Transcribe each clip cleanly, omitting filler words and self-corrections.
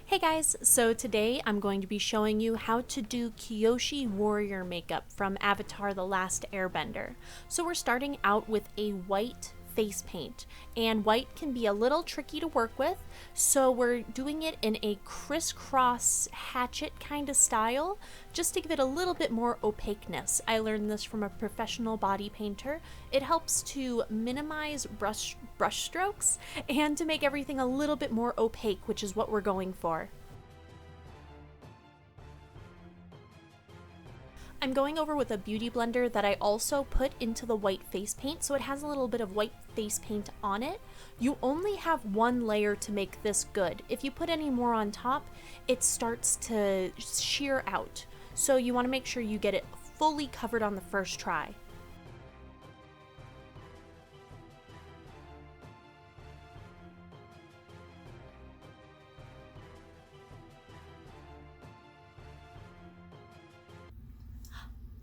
Hey guys, so today I'm going to be showing you how to do Kyoshi warrior makeup from Avatar: The Last Airbender. So we're starting out with a white face paint, and white can be a little tricky to work with, so we're doing it in a crisscross hatchet kind of style just to give it a little bit more opaqueness. I learned this from a professional body painter. It helps to minimize brush strokes and to make everything a little bit more opaque, which is what we're going for. I'm going over with a beauty blender that I also put into the white face paint, so it has a little bit of white face paint on it. You only have one layer to make this good. If you put any more on top, it starts to shear out. So you want to make sure you get it fully covered on the first try.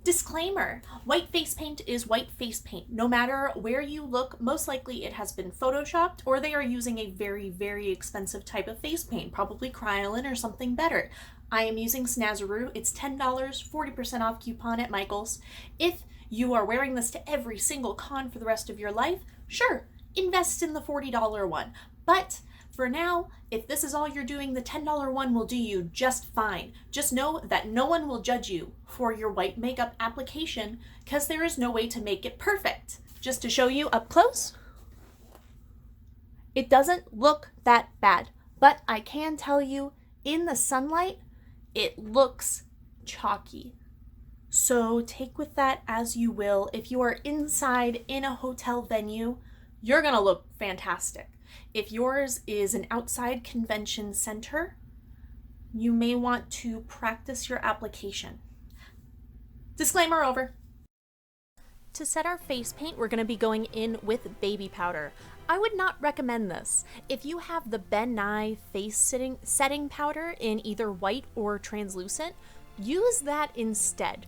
Disclaimer, white face paint is white face paint. No matter where you look, most likely it has been photoshopped or they are using a very, very expensive type of face paint, probably Kryolan or something better. I am using Snazaroo. It's $10, 40% off coupon at Michael's. If you are wearing this to every single con for the rest of your life, sure, invest in the $40 one. But for now, if this is all you're doing, the $10 one will do you just fine. Just know that no one will judge you for your white makeup application because there is no way to make it perfect. Just to show you up close, it doesn't look that bad, but I can tell you in the sunlight, it looks chalky. So take with that as you will. If you are inside in a hotel venue, you're gonna look fantastic. If yours is an outside convention center, you may want to practice your application. Disclaimer over. To set our face paint, we're going to be going in with baby powder. I would not recommend this. If you have the Ben Nye face setting powder in either white or translucent, use that instead.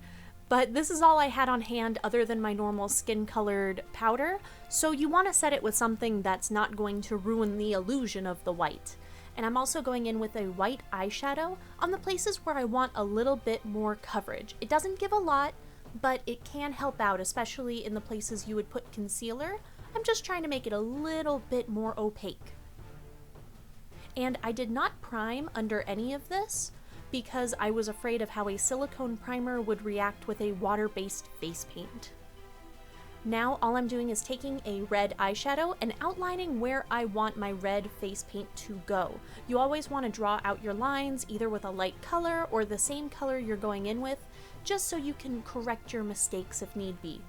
But this is all I had on hand other than my normal skin-colored powder, so you want to set it with something that's not going to ruin the illusion of the white. And I'm also going in with a white eyeshadow on the places where I want a little bit more coverage. It doesn't give a lot, but it can help out, especially in the places you would put concealer. I'm just trying to make it a little bit more opaque. And I did not prime under any of this, because I was afraid of how a silicone primer would react with a water-based face paint. Now all I'm doing is taking a red eyeshadow and outlining where I want my red face paint to go. You always want to draw out your lines either with a light color or the same color you're going in with, just so you can correct your mistakes if need be.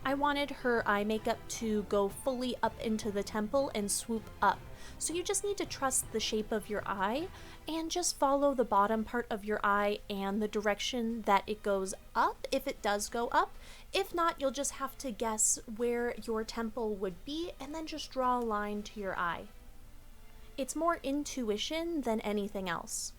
I wanted her eye makeup to go fully up into the temple and swoop up. So you just need to trust the shape of your eye and just follow the bottom part of your eye and the direction that it goes up if it does go up. If not, you'll just have to guess where your temple would be and then just draw a line to your eye. It's more intuition than anything else.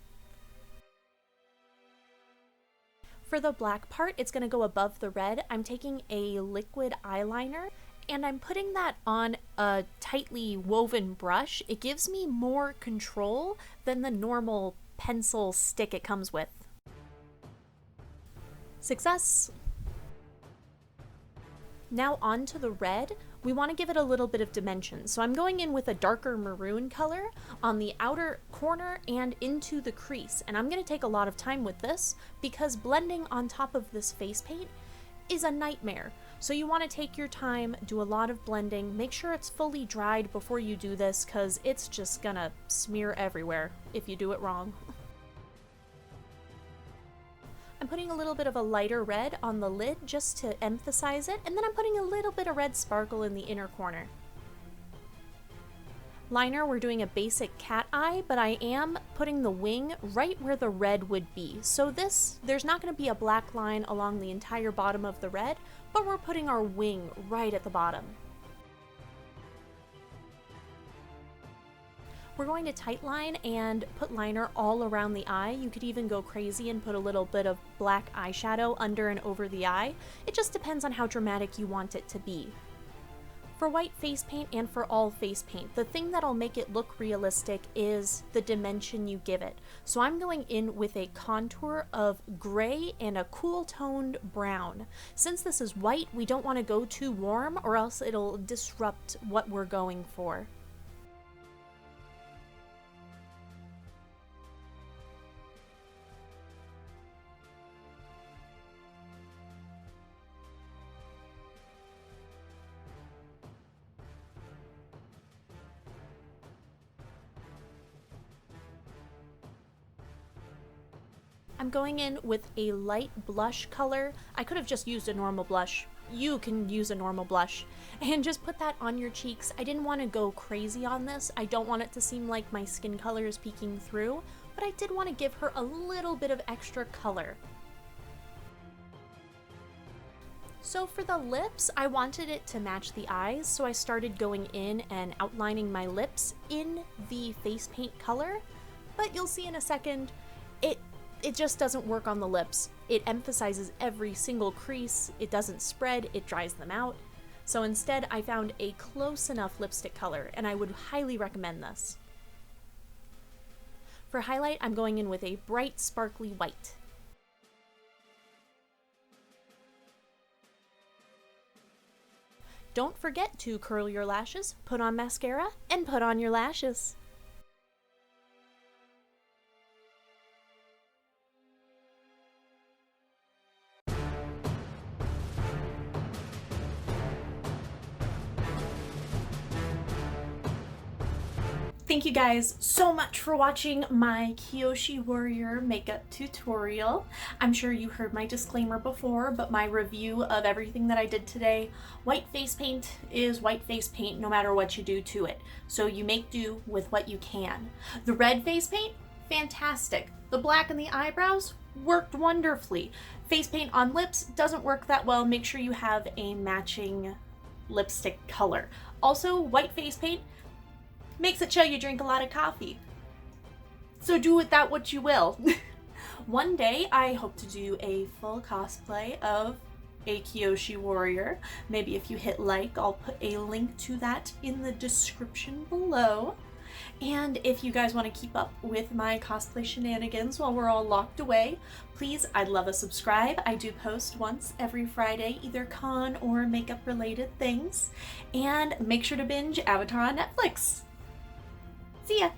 For the black part, it's going to go above the red. I'm taking a liquid eyeliner and I'm putting that on a tightly woven brush. It gives me more control than the normal pencil stick it comes with. Success! Now on to the red. We want to give it a little bit of dimension. So I'm going in with a darker maroon color on the outer corner and into the crease. And I'm going to take a lot of time with this because blending on top of this face paint is a nightmare. So you want to take your time, do a lot of blending, make sure it's fully dried before you do this because it's just gonna smear everywhere if you do it wrong. I'm putting a little bit of a lighter red on the lid just to emphasize it, and then I'm putting a little bit of red sparkle in the inner corner. Liner, we're doing a basic cat eye, but I am putting the wing right where the red would be. So there's not going to be a black line along the entire bottom of the red, but we're putting our wing right at the bottom. We're going to tightline and put liner all around the eye. You could even go crazy and put a little bit of black eyeshadow under and over the eye. It just depends on how dramatic you want it to be. For white face paint and for all face paint, the thing that'll make it look realistic is the dimension you give it. So I'm going in with a contour of gray and a cool toned brown. Since this is white, we don't want to go too warm or else it'll disrupt what we're going for. I'm going in with a light blush color. I could have just used a normal blush. You can use a normal blush. And just put that on your cheeks. I didn't want to go crazy on this. I don't want it to seem like my skin color is peeking through, but I did want to give her a little bit of extra color. So for the lips, I wanted it to match the eyes, so I started going in and outlining my lips in the face paint color. But you'll see in a second, it just doesn't work on the lips. It emphasizes every single crease, it doesn't spread, it dries them out. So instead I found a close enough lipstick color, and I would highly recommend this. For highlight, I'm going in with a bright sparkly white. Don't forget to curl your lashes, put on mascara, and put on your lashes. Thank you guys so much for watching my Kyoshi Warrior makeup tutorial. I'm sure you heard my disclaimer before, but my review of everything that I did today, white face paint is white face paint no matter what you do to it. So you make do with what you can. The red face paint, fantastic. The black in the eyebrows worked wonderfully. Face paint on lips doesn't work that well. Make sure you have a matching lipstick color. Also, white face paint makes it show you drink a lot of coffee. So do with that what you will. One day I hope to do a full cosplay of a Kyoshi Warrior. Maybe if you hit like, I'll put a link to that in the description below. And if you guys want to keep up with my cosplay shenanigans while we're all locked away, please, I'd love a subscribe. I do post once every Friday, either con or makeup related things. And make sure to binge Avatar on Netflix. See ya!